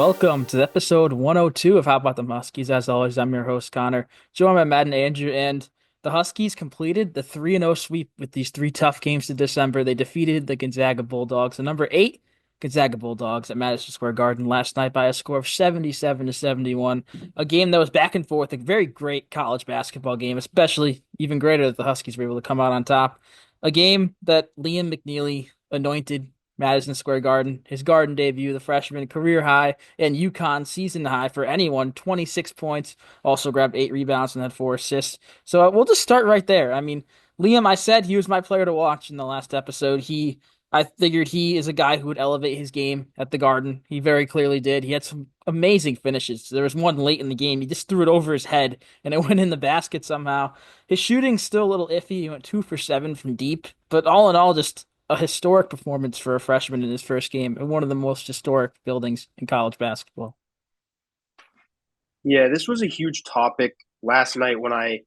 Welcome to episode 102 of How About the Huskies. As always, I'm your host, Connor, joined by Matt and Andrew. And the Huskies completed the 3-0 sweep with these three tough games in December. They defeated the Gonzaga Bulldogs, the number 8 Gonzaga Bulldogs at Madison Square Garden last night by a score of 77-71. A game that was back and forth, a very great college basketball game, especially even greater that the Huskies were able to come out on top. A game that Liam McNeeley anointed Madison Square Garden, his Garden debut, the freshman career high and UConn season high for anyone, 26 points, also grabbed 8 rebounds and had 4 assists. So we'll just start right there. I mean, Liam, I said he was my player to watch in the last episode. I figured he is a guy who would elevate his game at the Garden. He very clearly did. He had some amazing finishes. There was one late in the game. He just threw it over his head and it went in the basket somehow. His shooting's still a little iffy. He went 2 for 7 from deep, but all in all, just a historic performance for a freshman in his first game in one of the most historic buildings in college basketball. Yeah, this was a huge topic last night when I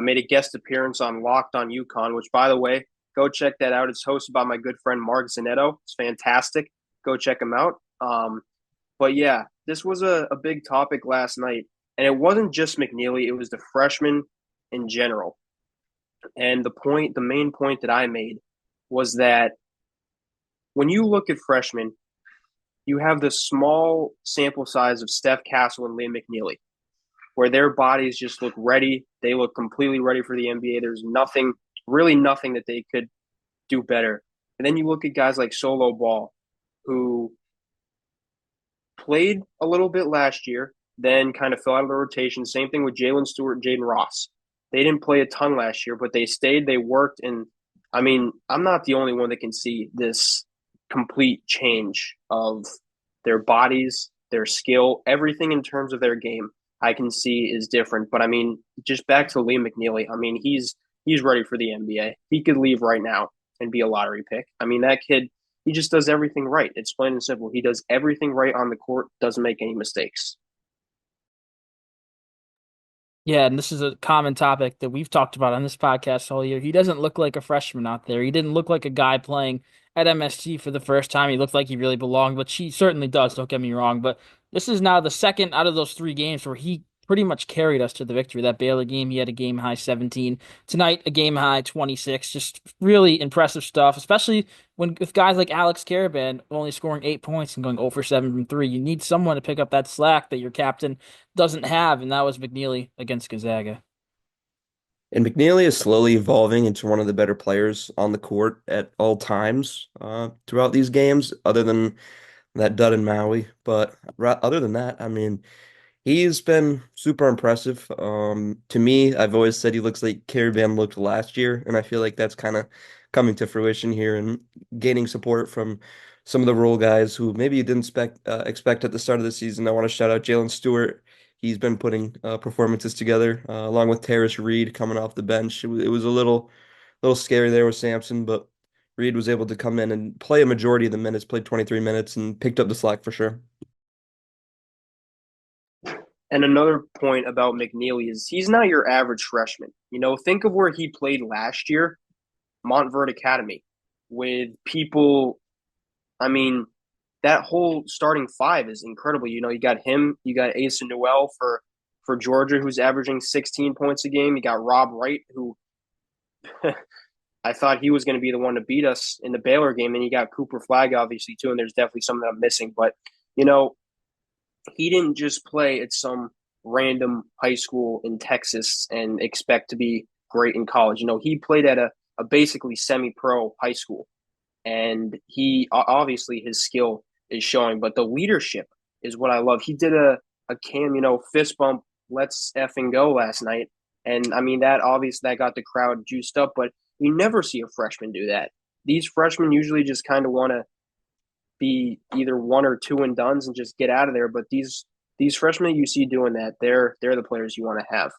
made a guest appearance on Locked on UConn, which, by the way, go check that out. It's hosted by my good friend Mark Zanetto. It's fantastic. Go check him out. But yeah, this was a big topic last night. And it wasn't just McNeeley, it was the freshmen in general. And the main point that I made was that when you look at freshmen, you have the small sample size of Steph Castle and Liam McNeeley, where their bodies just look ready. They look completely ready for the NBA. There's nothing, really nothing that they could do better. And then you look at guys like Solo Ball, who played a little bit last year, then kind of fell out of the rotation. Same thing with Jalen Stewart and Jaden Ross. They didn't play a ton last year, but they stayed, they worked. And I mean, I'm not the only one that can see this complete change of their bodies, their skill, everything in terms of their game. I can see is different. But I mean, just back to Liam McNeeley. I mean, he's ready for the NBA. He could leave right now and be a lottery pick. I mean, that kid, he just does everything right. It's plain and simple. He does everything right on the court, doesn't make any mistakes. Yeah, and this is a common topic that we've talked about on this podcast all year. He doesn't look like a freshman out there. He didn't look like a guy playing at MSG for the first time. He looked like he really belonged, but she certainly does, don't get me wrong. But this is now the second out of those 3 games where he pretty much carried us to the victory. That Baylor game, he had a game high 17. Tonight, a game high 26. Just really impressive stuff, especially when with guys like Alex Caravan only scoring 8 points and going 0 for 7 from three. You need someone to pick up that slack that your captain doesn't have, and that was McNeeley against Gonzaga. And McNeely is slowly evolving into one of the better players on the court at all times throughout these games, other than that dud in Maui. But other than that, I mean, he's been super impressive. To me, I've always said he looks like Caravan looked last year, and I feel like that's kind of coming to fruition here and gaining support from some of the role guys who maybe you didn't expect at the start of the season. I want to shout out Jalen Stewart. He's been putting performances together along with Terrace Reed coming off the bench. It was a little scary there with Samson, but Reed was able to come in and play a majority of the minutes, played 23 minutes, and picked up the slack for sure. And another point about McNeeley is he's not your average freshman. You know, think of where he played last year, Montverde Academy, with people. I mean, that whole starting five is incredible. You know, you got him, you got Asa Noel for Georgia, who's averaging 16 points a game. You got Rob Wright, who I thought he was going to be the one to beat us in the Baylor game, and you got Cooper Flag, obviously, too. And there's definitely something that I'm missing, but you know, he didn't just play at some random high school in Texas and expect to be great in college. You know, he played at a basically semi-pro high school, and he obviously his skill is showing, but the leadership is what I love. He did a Cam, you know, fist bump, let's effing go last night, and I mean that obviously that got the crowd juiced up, but you never see a freshman do that. These freshmen usually just kind of want to be either one or two and dones and just get out of there. But these freshmen you see doing that, they're the players you want to have.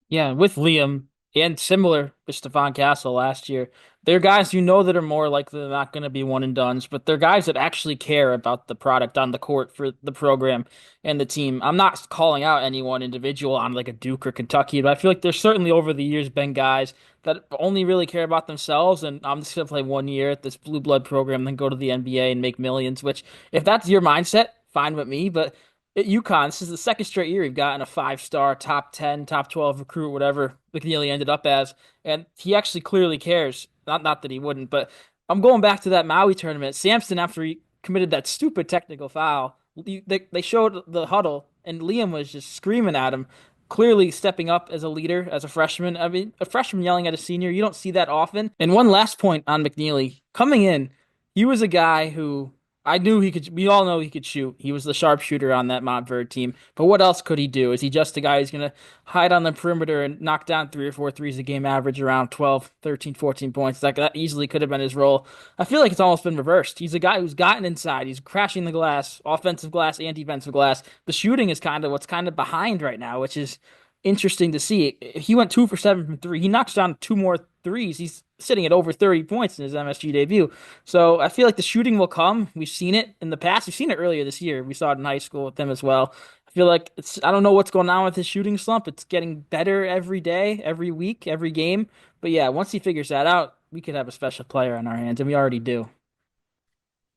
Yeah, with Liam, And similar with Stephon Castle last year. They're guys you know that are more likely than not going to be one and dones, but they're guys that actually care about the product on the court for the program and the team. I'm not calling out any one individual on like a Duke or Kentucky, but I feel like there's certainly over the years been guys that only really care about themselves, and I'm just going to play 1 year at this blue blood program, then go to the NBA and make millions, which if that's your mindset, fine with me, but at UConn, this is the second straight year we've gotten a 5-star, top 10, top 12 recruit, whatever McNeeley ended up as. And he actually clearly cares. Not that he wouldn't, but I'm going back to that Maui tournament. Samson, after he committed that stupid technical foul, they showed the huddle, and Liam was just screaming at him, clearly stepping up as a leader, as a freshman. I mean, a freshman yelling at a senior, you don't see that often. And one last point on McNeeley. Coming in, he was a guy who I knew he could. We all know he could shoot. He was the sharpshooter on that Montverde team. But what else could he do? Is he just a guy who's going to hide on the perimeter and knock down 3 or 4 threes a game, average around 12, 13, 14 points? That easily could have been his role. I feel like it's almost been reversed. He's a guy who's gotten inside. He's crashing the glass, offensive glass and defensive glass. The shooting is kind of what's kind of behind right now, which is interesting to see. He went 2 for 7 from three. He knocks down two more threes. He's sitting at over 30 points in his MSG debut. So I feel like the shooting will come. We've seen it in the past. We've seen it earlier this year. We saw it in high school with him as well. I feel like I don't know what's going on with his shooting slump. It's getting better every day, every week, every game. But yeah, once he figures that out, we could have a special player on our hands, and we already do.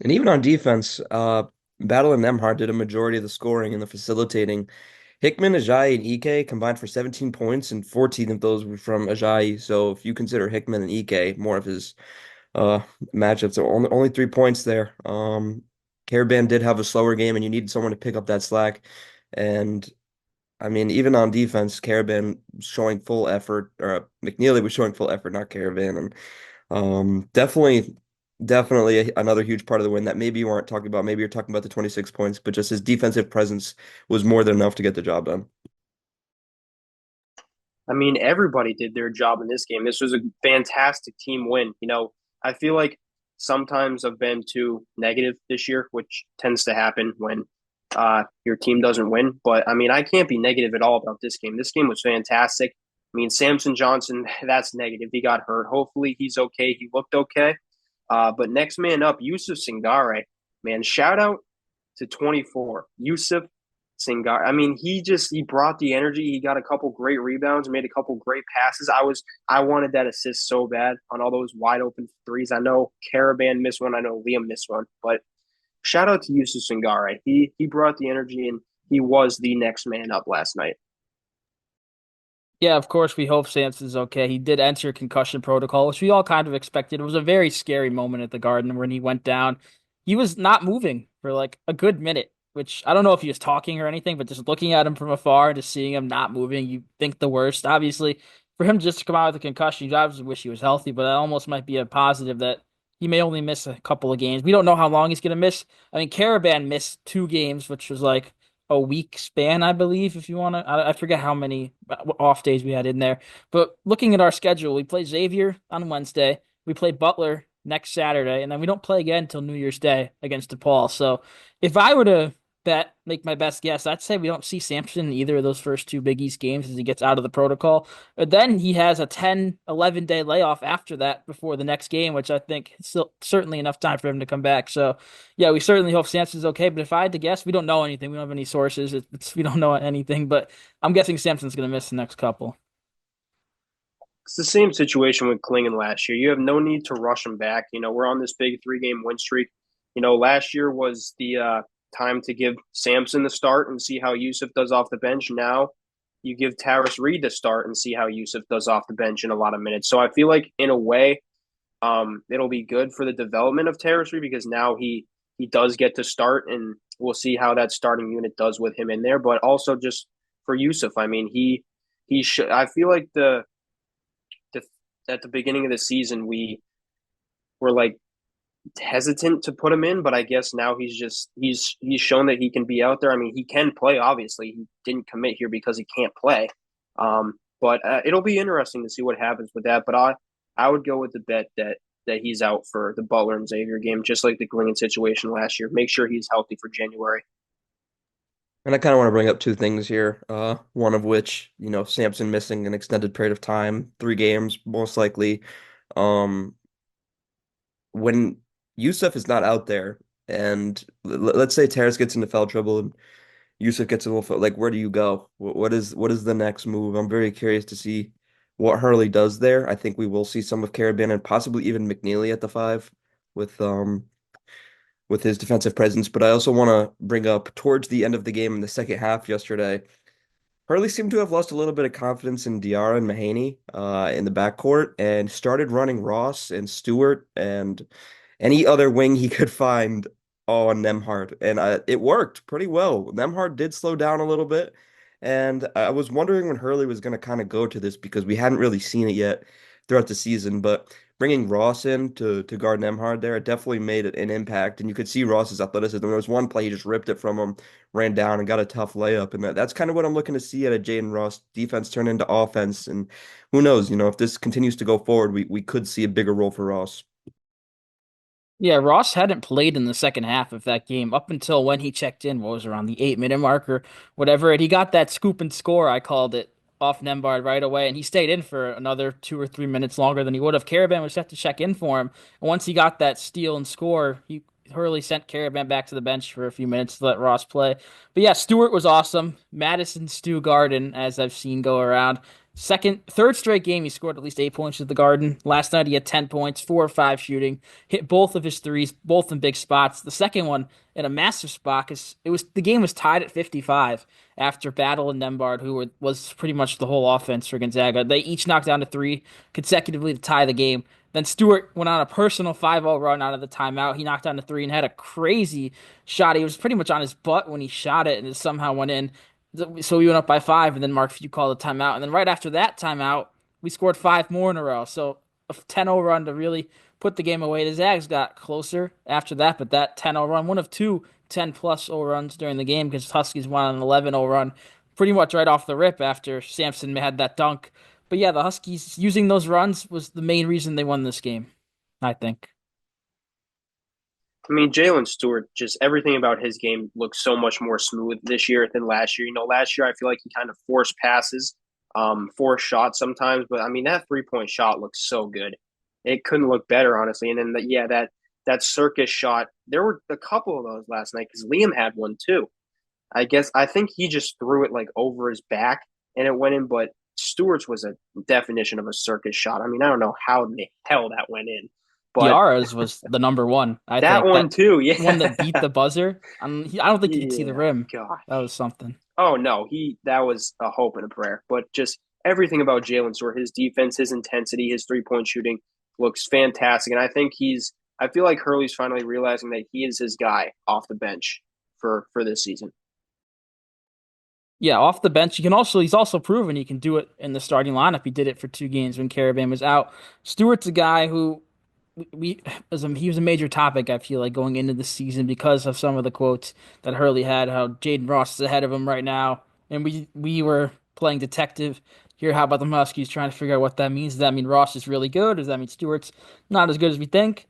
And even on defense, Battle and Nemhard did a majority of the scoring and the facilitating. Hickman, Ajayi, and Ike combined for 17 points, and 14 of those were from Ajayi. So if you consider Hickman and Ike more of his uh matchups, so only 3 points there. Caravan did have a slower game, and you needed someone to pick up that slack. And I mean, even on defense, Caravan was showing full effort, or McNeely was showing full effort, not Caravan, and definitely another huge part of the win that maybe you weren't talking about. Maybe you're talking about the 26 points, but just his defensive presence was more than enough to get the job done. I mean, everybody did their job in this game. This was a fantastic team win. I feel like sometimes I've been too negative this year, which tends to happen when your team doesn't win. But I mean, I can't be negative at all about this game. This game was fantastic. I mean, Samson Johnson, that's negative. He got hurt. Hopefully, he's okay. He looked okay. But next man up, Yusuf Singare. Man, shout out to 24. Yusuf Singare. I mean, he brought the energy. He got a couple great rebounds, made a couple great passes. I wanted that assist so bad on all those wide open threes. I know Caravan missed one. I know Liam missed one. But shout out to Yusuf Singare. He brought the energy and he was the next man up last night. Yeah, of course, we hope Samson's okay. He did enter concussion protocol, which we all kind of expected. It was a very scary moment at the Garden when he went down. He was not moving for like a good minute, which I don't know if he was talking or anything, but just looking at him from afar and just seeing him not moving, you think the worst. Obviously, for him just to come out with a concussion, you obviously wish he was healthy, but that almost might be a positive that he may only miss a couple of games. We don't know how long he's going to miss. I mean, Caravan missed 2 games, which was like a week span, I believe, if you want to. I forget how many off days we had in there. But looking at our schedule, we play Xavier on Wednesday. We play Butler next Saturday, and then we don't play again until New Year's Day against DePaul. So if I were to make my best guess, I'd say we don't see Sampson in either of those first two Big East games as he gets out of the protocol. But then he has a 10, 11-day layoff after that before the next game, which I think is still certainly enough time for him to come back. So yeah, we certainly hope Sampson's okay. But if I had to guess, we don't know anything. We don't have any sources. We don't know anything. But I'm guessing Sampson's going to miss the next couple. It's the same situation with Klingen last year. You have no need to rush him back. We're on this big 3-game win streak. Last year was the time to give Samson the start and see how Yusuf does off the bench. Now you give Taris Reed the start and see how Yusuf does off the bench in a lot of minutes. So I feel like in a way, it'll be good for the development of Taris Reed because now he does get to start, and we'll see how that starting unit does with him in there. But also just for Yusuf, I mean, he should. I feel like the at the beginning of the season we were like hesitant to put him in, but I guess now he's shown that he can be out there. I mean, he can play. Obviously, he didn't commit here because he can't play. But it'll be interesting to see what happens with that. But I would go with the bet that he's out for the Butler and Xavier game, just like the Glingen situation last year. Make sure he's healthy for January. And I kind of want to bring up two things here. One of which, Samson missing an extended period of time, 3 games, most likely. Um, when Yusuf is not out there, and let's say Terrace gets into foul trouble and Yusuf gets a little like, where do you go? What is the next move? I'm very curious to see what Hurley does there. I think we will see some of Carabin and possibly even McNeeley at the five with um with his defensive presence. But I also want to bring up towards the end of the game in the second half yesterday. Hurley seemed to have lost a little bit of confidence in Diarra and Mahaney in the backcourt and started running Ross and Stewart and any other wing he could find on Nemhard. And it worked pretty well. Nemhard did slow down a little bit. And I was wondering when Hurley was going to kind of go to this because we hadn't really seen it yet throughout the season. But bringing Ross in to guard Nemhard there, it definitely made an impact. And you could see Ross's athleticism. There was one play, he just ripped it from him, ran down and got a tough layup. And that's kind of what I'm looking to see at a Jaden Ross defense turn into offense. And who knows, if this continues to go forward, we could see a bigger role for Ross. Yeah, Ross hadn't played in the second half of that game up until when he checked in, what was around the 8 minute mark or whatever. And he got that scoop and score, I called it, off Nembard right away. And he stayed in for another 2 or 3 minutes longer than he would have. Caravan was set to check in for him. And once he got that steal and score, he Hurley sent Caravan back to the bench for a few minutes to let Ross play. But yeah, Stewart was awesome. Madison Stu Garden, as I've seen go around. Third straight game, he scored at least 8 points at the Garden. Last night he had 10 points, 4 or 5 shooting, hit both of his threes, both in big spots. The second one in a massive spot because the game was tied at 55 after Battle and Nembard, was pretty much the whole offense for Gonzaga. They each knocked down to three consecutively to tie the game. Then Stewart went on a personal 5-0 run out of the timeout. He knocked down to three and had a crazy shot. He was pretty much on his butt when he shot it, and it somehow went in. So we went up by five, and then Mark Few called a timeout. And then right after that timeout, we scored five more in a row. So a 10-0 run to really put the game away. The Zags got closer after that, but that 10-0 run, one of two 10-plus 0 runs during the game because Huskies won an 11-0 run pretty much right off the rip after Samson had that dunk. But yeah, the Huskies using those runs was the main reason they won this game, I think. I mean, Jalen Stewart, just everything about his game looks so much more smooth this year than last year. Last year I feel like he kind of forced passes, forced shots sometimes, but I mean that 3-point shot looks so good. It couldn't look better, honestly. And then that circus shot. There were a couple of those last night because Liam had one too. I think he just threw it like over his back and it went in, but Stewart's was a definition of a circus shot. I mean, I don't know how in the hell that went in, but Diarra's was the number one, I that think. one That too, one yeah. that beat the buzzer. I don't think he could see the Yeah, rim. That gosh. was something. Oh no, he that was a hope and a prayer. But just everything about Jalen Stewart, his defense, his intensity, his 3-point shooting looks fantastic. And I feel like Hurley's finally realizing that he is his guy off the bench for this season. Yeah, off the bench, he's also proven he can do it in the starting lineup. He did it for 2 games when Caravan was out. Stewart's a guy who he was a major topic, I feel like, going into the season because of some of the quotes that Hurley had, how Jaden Ross is ahead of him right now. And we were playing detective here. How about the Huskies trying to figure out what that means? Does that mean Ross is really good? Does that mean Stewart's not as good as we think?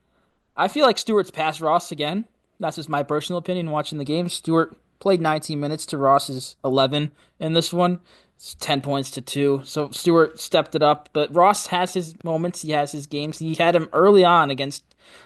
I feel like Stewart's past Ross again. That's just my personal opinion watching the game. Stewart played 19 minutes to Ross's 11 in this one. It's 10 points to 2. So Stewart stepped it up, but Ross has his moments, he has his games. He had him early on against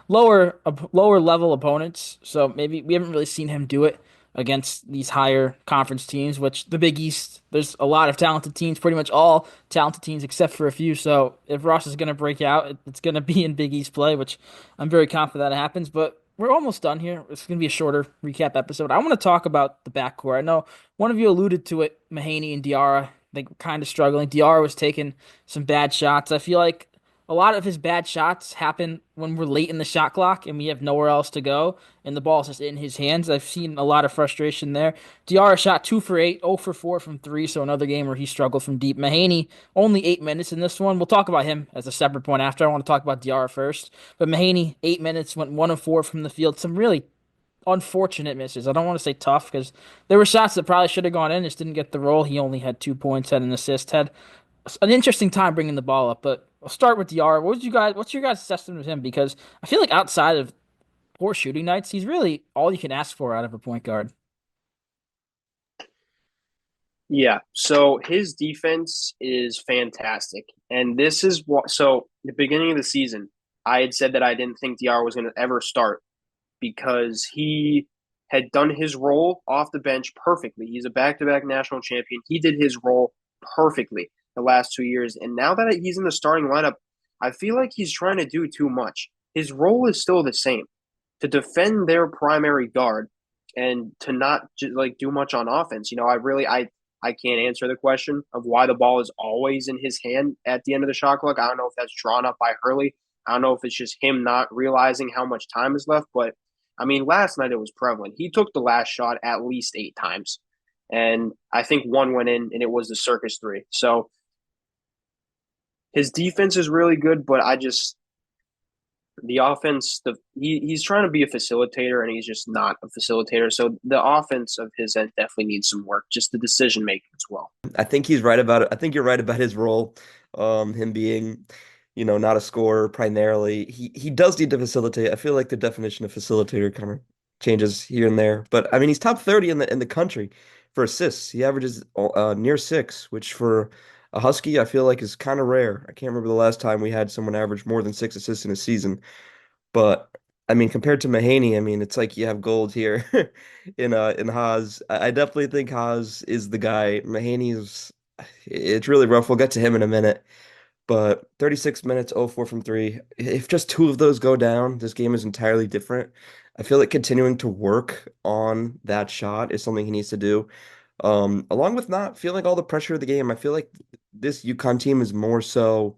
lower level opponents. So maybe we haven't really seen him do it against these higher conference teams, which the Big East, there's a lot of talented teams, pretty much all talented teams except for a few. So if Ross is going to break out, it's going to be in Big East play, which I'm very confident that happens. But we're almost done here. It's going to be a shorter recap episode. I want to talk about the backcourt. I know one of you alluded to it, Mahaney and Diarra. They were kind of struggling. Diarra was taking some bad shots. I feel like a lot of his bad shots happen when we're late in the shot clock and we have nowhere else to go, and the ball's just in his hands. I've seen a lot of frustration there. Diarra shot 2 for 8, 0 for 4 from three, so another game where he struggled from deep. Mahaney, only 8 minutes in this one. We'll talk about him as a separate point after. I want to talk about Diarra first. But Mahaney, 8 minutes, went 1 of 4 from the field. Some really unfortunate misses. I don't want to say tough because there were shots that probably should have gone in, just didn't get the roll. He only had 2 points, had an assist, had an interesting time bringing the ball up. But I'll start with DR. What's your guys' assessment of him? Because I feel like outside of poor shooting nights, he's really all you can ask for out of a point guard. Yeah, so his defense is fantastic. And this is what, so the beginning of the season, I had said that I didn't think DR was going to ever start because he had done his role off the bench perfectly. He's a back-to-back national champion. He did his role perfectly the last 2 years. And now that he's in the starting lineup, I feel like he's trying to do too much. His role is still the same to defend their primary guard and to not like do much on offense. I can't answer the question of why the ball is always in his hand at the end of the shot clock. I don't know if that's drawn up by Hurley. I don't know if it's just him not realizing how much time is left, but I mean, last night it was prevalent. He took the last shot at least 8 times, and I think one went in, and it was the circus three. So his defense is really good, but I just the offense, he's trying to be a facilitator, and he's just not a facilitator. So the offense of his end definitely needs some work, just the decision making as well. I think he's right about it. I think you're right about his role, him being, not a scorer primarily. He does need to facilitate. I feel like the definition of facilitator kind of changes here and there. But I mean, he's top 30 in the country for assists. He averages near six, which for a Husky, I feel like is kind of rare. I can't remember the last time we had someone average more than 6 assists in a season. But I mean, compared to Mahaney, I mean, it's like you have gold here in Haas. I definitely think Haas is the guy. Mahaney's it's really rough. We'll get to him in a minute. But 36 minutes, 0-4 from three. If just two of those go down, this game is entirely different. I feel like continuing to work on that shot is something he needs to do. Along with not feeling all the pressure of the game. I feel like this UConn team is more so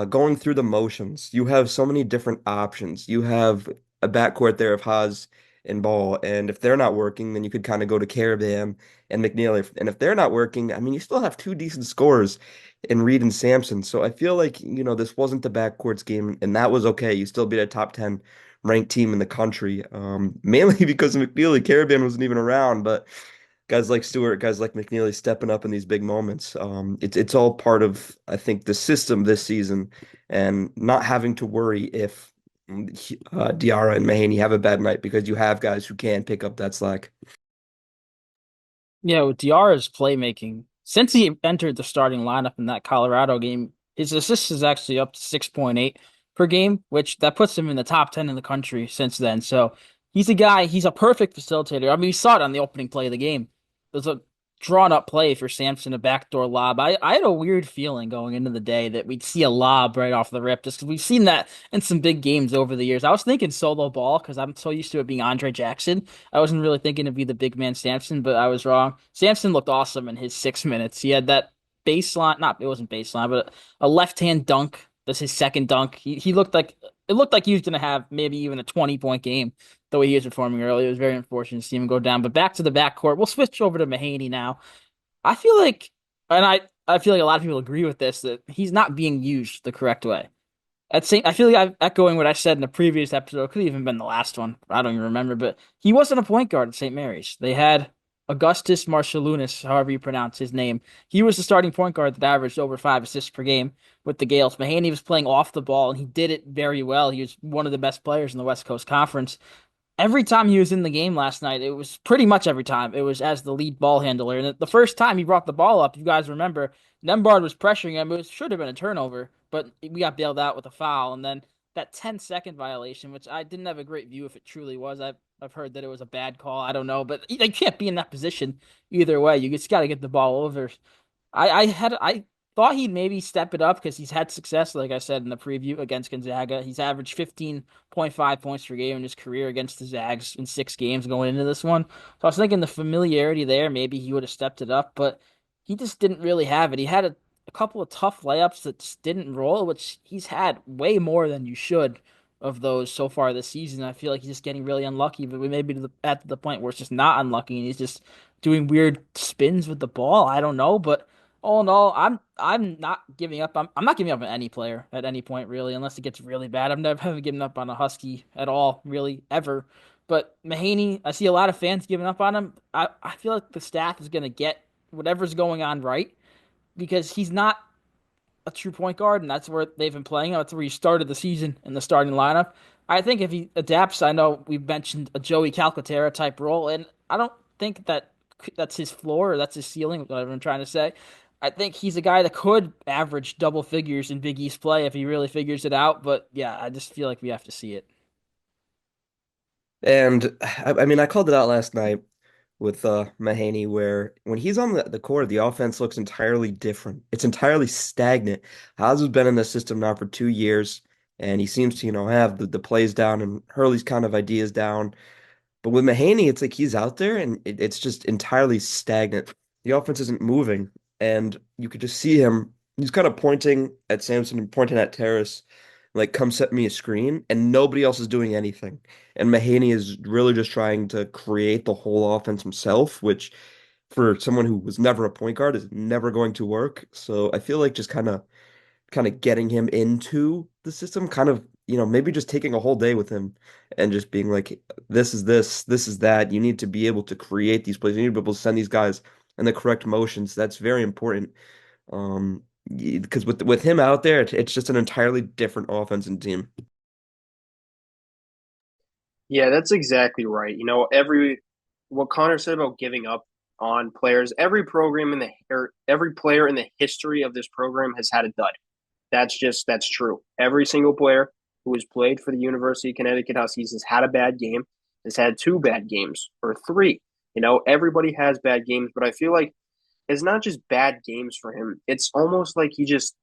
going through the motions. You have so many different options. You have a backcourt there of Haas and Ball, and if they're not working, then you could kind of go to Caravan and McNeeley. And if they're not working, I mean, you still have two decent scorers in Reed and Samson. So I feel like, this wasn't the backcourt's game, and that was okay. You still beat a top 10 ranked team in the country, mainly because of McNeeley. Caravan wasn't even around, but guys like Stewart, guys like McNeely stepping up in these big moments. It's all part of, I think, the system this season, and not having to worry if Diarra and Mahaney have a bad night because you have guys who can pick up that slack. Yeah, with Diarra's playmaking, since he entered the starting lineup in that Colorado game, his assists is actually up to 6.8 per game, which that puts him in the top 10 in the country since then. So he's a guy, he's a perfect facilitator. I mean, we saw it on the opening play of the game. There's a drawn up play for Samson, a backdoor lob. I had a weird feeling going into the day that we'd see a lob right off the rip, just because we've seen that in some big games over the years. I was thinking solo ball because I'm so used to it being Andre Jackson. I wasn't really thinking it'd be the big man Samson, but I was wrong. Samson looked awesome in his 6 minutes. He had that baseline, not it wasn't baseline, but a left hand dunk. That's his second dunk. He looked like it looked like he was gonna have maybe even a 20-point game the way he was performing earlier. It was very unfortunate to see him go down. But back to the backcourt. We'll switch over to Mahaney now. I feel like, and I feel like a lot of people agree with this, that he's not being used the correct way. I feel like I'm echoing what I said in the previous episode. It could have even been the last one. I don't even remember, but he wasn't a point guard at St. Mary's. They had Augustus Marshalunas, however you pronounce his name. He was the starting point guard that averaged over 5 assists per game with the Gales. Mahaney was playing off the ball, and he did it very well. He was one of the best players in the West Coast Conference. Every time he was in the game last night, it was pretty much every time, it was as the lead ball handler. And the first time he brought the ball up, you guys remember, Nembhard was pressuring him. It should have been a turnover, but we got bailed out with a foul. And then that 10-second violation, which I didn't have a great view if it truly was. I've heard that it was a bad call. I don't know, but they can't be in that position either way. You just got to get the ball over. I thought he'd maybe step it up because he's had success, like I said in the preview, against Gonzaga. He's averaged 15.5 points per game in his career against the Zags in 6 games going into this one. So I was thinking the familiarity there, maybe he would have stepped it up, but he just didn't really have it. He had a couple of tough layups that just didn't roll, which he's had way more than you should of those so far this season. I feel like he's just getting really unlucky, but we may be at the point where it's just not unlucky and he's just doing weird spins with the ball. I don't know, but all in all, I'm not giving up. I'm not giving up on any player at any point, really, unless it gets really bad. I've never haven't given up on a Husky at all, really, ever. But Mahaney, I see a lot of fans giving up on him. I feel like the staff is gonna get whatever's going on right because he's not a true point guard, and that's where they've been playing him. That's where he started the season in the starting lineup. I think if he adapts, I know we've mentioned a Joey Calcaterra type role, and I don't think that that's his floor or that's his ceiling, whatever I'm trying to say. I think he's a guy that could average double figures in Big East play if he really figures it out. But yeah, I just feel like we have to see it. And I mean, I called it out last night with Mahaney, where when he's on the court, the offense looks entirely different. It's entirely stagnant. Haas has been in the system now for 2 years, and he seems to, have the plays down and Hurley's kind of ideas down. But with Mahaney, it's like he's out there and it's just entirely stagnant. The offense isn't moving, and you could just see him. He's kind of pointing at Samson and pointing at Terrace, like, come set me a screen, and nobody else is doing anything. And Mahaney is really just trying to create the whole offense himself, which for someone who was never a point guard is never going to work. So I feel like just kind of getting him into the system, kind of, maybe just taking a whole day with him and just being like, this is that. You need to be able to create these plays. You need to be able to send these guys in the correct motions. That's very important. Because with him out there, it's just an entirely different offense and team. Yeah, that's exactly right. Every what Connor said about giving up on players, every program in the or every player in the history of this program has had a dud. That's true. Every single player who has played for the University of Connecticut Huskies has had a bad game, has had two bad games or three. Everybody has bad games, but I feel like it's not just bad games for him. It's almost like he just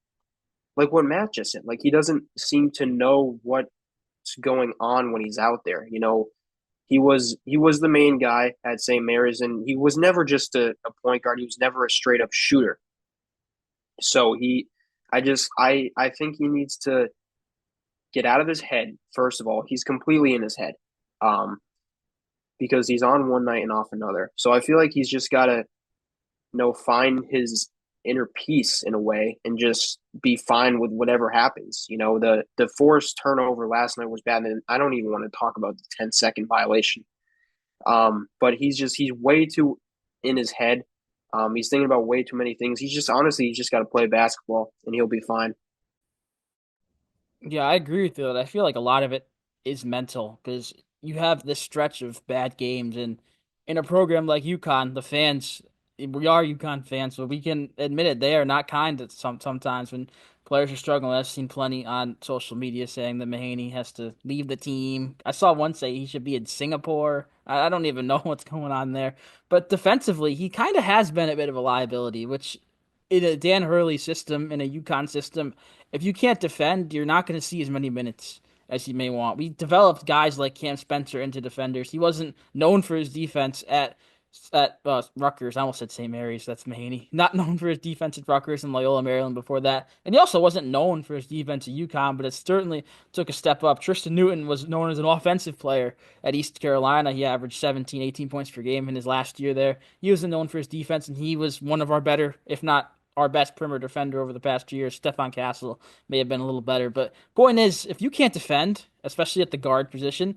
like what Matt just said. Like he doesn't seem to know what's going on when he's out there. He was the main guy at St. Mary's, and he was never just a point guard. He was never a straight up shooter. So I think he needs to get out of his head. First of all, he's completely in his head, um, because he's on one night and off another. So I feel like he's just got to find his inner peace in a way and just be fine with whatever happens. The forced turnover last night was bad, and I don't even want to talk about the 10-second violation. But he's way too in his head. He's thinking about way too many things. He's just got to play basketball and he'll be fine. Yeah, I agree with you. I feel like a lot of it is mental because you have this stretch of bad games, and in a program like UConn, the fans, we are UConn fans, so we can admit it. They are not kind at sometimes when players are struggling. I've seen plenty on social media saying that Mahaney has to leave the team. I saw one say he should be in Singapore. I don't even know what's going on there. But defensively, he kind of has been a bit of a liability, which in a Dan Hurley system, in a UConn system, if you can't defend, you're not going to see as many minutes as you may want. We developed guys like Cam Spencer into defenders. He wasn't known for his defense at Rutgers. I almost said St. Mary's. That's Mahaney. Not known for his defense at Rutgers and Loyola Maryland before that. And he also wasn't known for his defense at UConn, but it certainly took a step up. Tristan Newton was known as an offensive player at East Carolina. He averaged 17, 18 points per game in his last year there. He wasn't known for his defense, and he was one of our better, if not our best perimeter defender over the past 2 years. Stefan Castle may have been a little better, but point is, if you can't defend, especially at the guard position,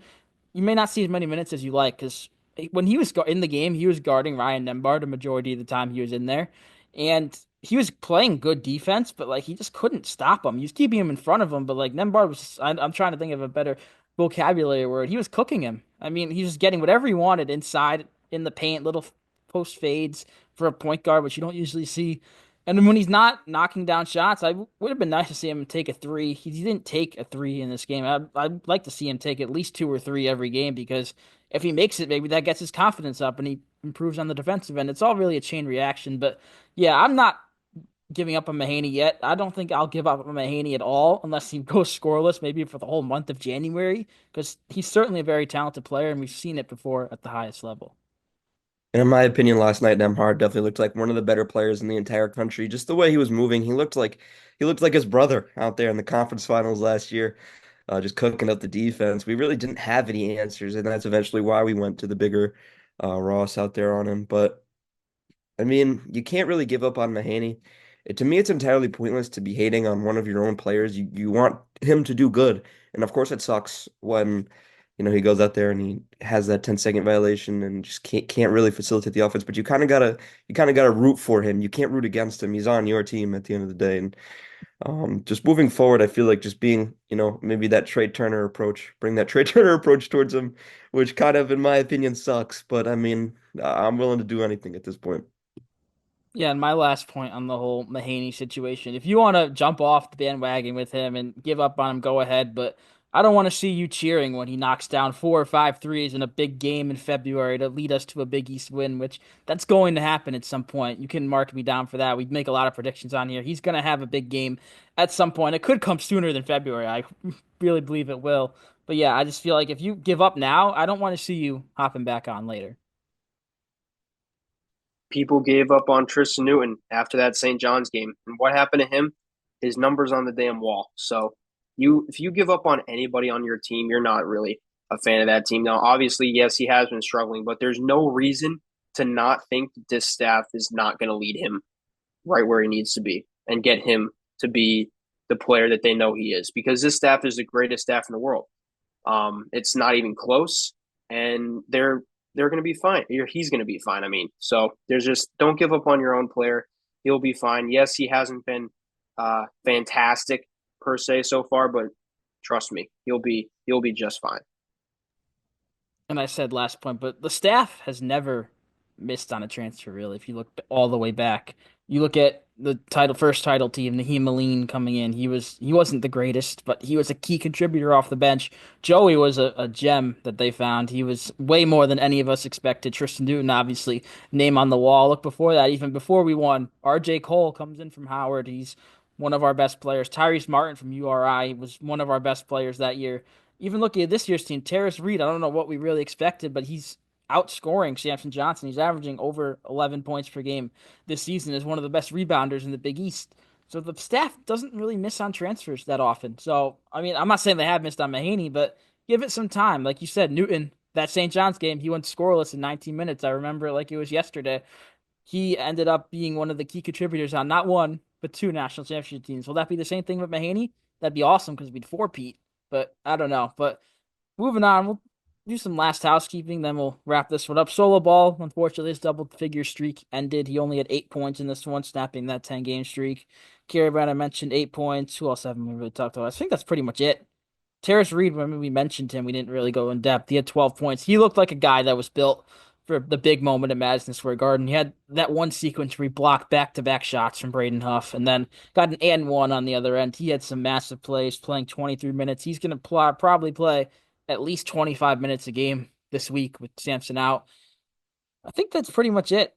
you may not see as many minutes as you like because when he was in the game, he was guarding Ryan Nembhard a majority of the time he was in there, and he was playing good defense, but like he just couldn't stop him. He was keeping him in front of him, but like Nembhard was, I'm trying to think of a better vocabulary word. He was cooking him. I mean, he was getting whatever he wanted inside in the paint, little post fades for a point guard, which you don't usually see. And then when he's not knocking down shots, would have been nice to see him take a three. He didn't take a three in this game. I'd like to see him take at least two or three every game because if he makes it, maybe that gets his confidence up and he improves on the defensive end. It's all really a chain reaction. But yeah, I'm not giving up on Mahaney yet. I don't think I'll give up on Mahaney at all unless he goes scoreless, maybe for the whole month of January, because he's certainly a very talented player and we've seen it before at the highest level. And in my opinion, last night, Nemhard definitely looked like one of the better players in the entire country. Just the way he was moving, he looked like his brother out there in the conference finals last year, just cooking up the defense. We really didn't have any answers, and that's eventually why we went to the bigger Ross out there on him. But I mean, you can't really give up on Mahaney. To me, it's entirely pointless to be hating on one of your own players. You want him to do good, and of course, it sucks when he goes out there and he has that 10-second violation and just can't really facilitate the offense. But you kind of gotta root for him. You can't root against him. He's on your team at the end of the day. And just moving forward, I feel like just being maybe that Trey Turner approach, bring that Trey Turner approach towards him, which kind of, in my opinion, sucks. But I mean, I'm willing to do anything at this point. Yeah, and my last point on the whole Mahaney situation. If you want to jump off the bandwagon with him and give up on him, go ahead. But I don't want to see you cheering when he knocks down 4 or 5 threes in a big game in February to lead us to a Big East win, which that's going to happen at some point. You can mark me down for that. We make a lot of predictions on here. He's going to have a big game at some point. It could come sooner than February. I really believe it will. But yeah, I just feel like if you give up now, I don't want to see you hopping back on later. People gave up on Tristan Newton after that St. John's game. And what happened to him? His numbers on the damn wall. So if you give up on anybody on your team, you're not really a fan of that team. Now, obviously, yes, he has been struggling, but there's no reason to not think that this staff is not going to lead him right where he needs to be and get him to be the player that they know he is, because this staff is the greatest staff in the world. It's not even close, and they're going to be fine. He's going to be fine. I mean, so there's just don't give up on your own player. He'll be fine. Yes, he hasn't been fantastic per se so far, but trust me, he'll be just fine. And I said last point, but the staff has never missed on a transfer, really. If you look all the way back, you look at the first title team, Naheem Aline coming in. He wasn't the greatest, but he was a key contributor off the bench. Joey was a gem that they found. He was way more than any of us expected. Tristan Newton, obviously, name on the wall. Look, before that, even before we won, R.J. Cole comes in from Howard. He's one of our best players. Tyrese Martin from URI was one of our best players that year. Even looking at this year's team, Terrace Reed, I don't know what we really expected, but he's outscoring Samson Johnson. He's averaging over 11 points per game this season as one of the best rebounders in the Big East. So the staff doesn't really miss on transfers that often. So, I mean, I'm not saying they have missed on Mahaney, but give it some time. Like you said, Newton, that St. John's game, he went scoreless in 19 minutes. I remember it like it was yesterday. He ended up being one of the key contributors on not one, but two national championship teams. Will that be the same thing with Mahaney? That'd be awesome because we'd four-peat. But I don't know. But moving on, we'll do some last housekeeping, then we'll wrap this one up. Solo Ball, unfortunately, his double-figure streak ended. He only had 8 points in this one, snapping that 10-game streak. Caravan, I mentioned 8 points. Who else haven't we really talked about? I think that's pretty much it. Terrace Reed, when we mentioned him, we didn't really go in depth. He had 12 points. He looked like a guy that was built for the big moment at Madison Square Garden. He had that one sequence where he blocked back-to-back shots from Braden Huff and then got an and one on the other end. He had some massive plays, playing 23 minutes. He's going to probably play at least 25 minutes a game this week with Samson out. I think that's pretty much it.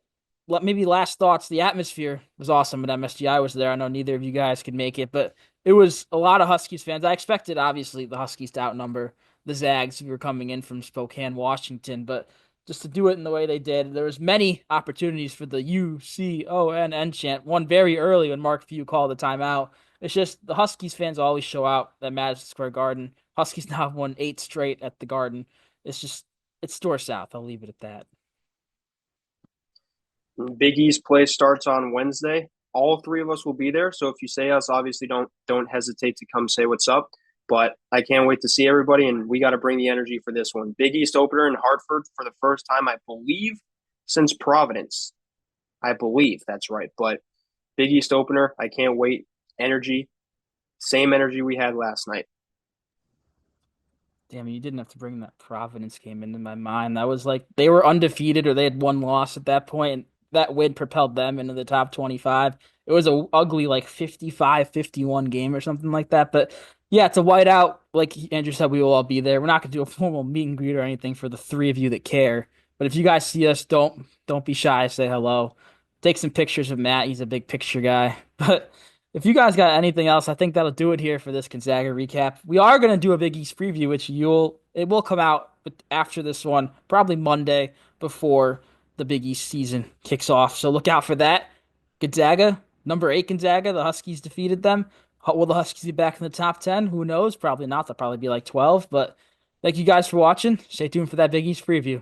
Maybe last thoughts. The atmosphere was awesome at MSG. I was there. I know neither of you guys could make it, but it was a lot of Huskies fans. I expected, obviously, the Huskies to outnumber the Zags who were coming in from Spokane, Washington, but just to do it in the way they did, there was many opportunities for the UConn chant. One very early when Mark Few called the timeout. It's just the Huskies fans always show out at Madison Square Garden. Huskies now have won 8 straight at the Garden. It's store south. I'll leave it at that. Big East play starts on Wednesday. All three of us will be there. So if you say us, obviously don't hesitate to come say what's up. But I can't wait to see everybody, and we got to bring the energy for this one. Big East opener in Hartford for the first time, I believe, since Providence. I believe that's right. But Big East opener, I can't wait. Energy, same energy we had last night. Damn, you didn't have to bring that Providence game into my mind. That was like they were undefeated or they had one loss at that point, and that win propelled them into the top 25. It was a ugly like 55-51 game or something like that. But yeah, it's a whiteout. Like Andrew said, we will all be there. We're not gonna do a formal meet and greet or anything for the three of you that care. But if you guys see us, don't be shy. Say hello. Take some pictures of Matt. He's a big picture guy. But if you guys got anything else, I think that'll do it here for this Gonzaga recap. We are going to do a Big East preview, which it will come out after this one, probably Monday before the Big East season kicks off. So look out for that. Gonzaga, number 8 Gonzaga, the Huskies defeated them. Will the Huskies be back in the top 10? Who knows? Probably not. They'll probably be like 12. But thank you guys for watching. Stay tuned for that Big East preview.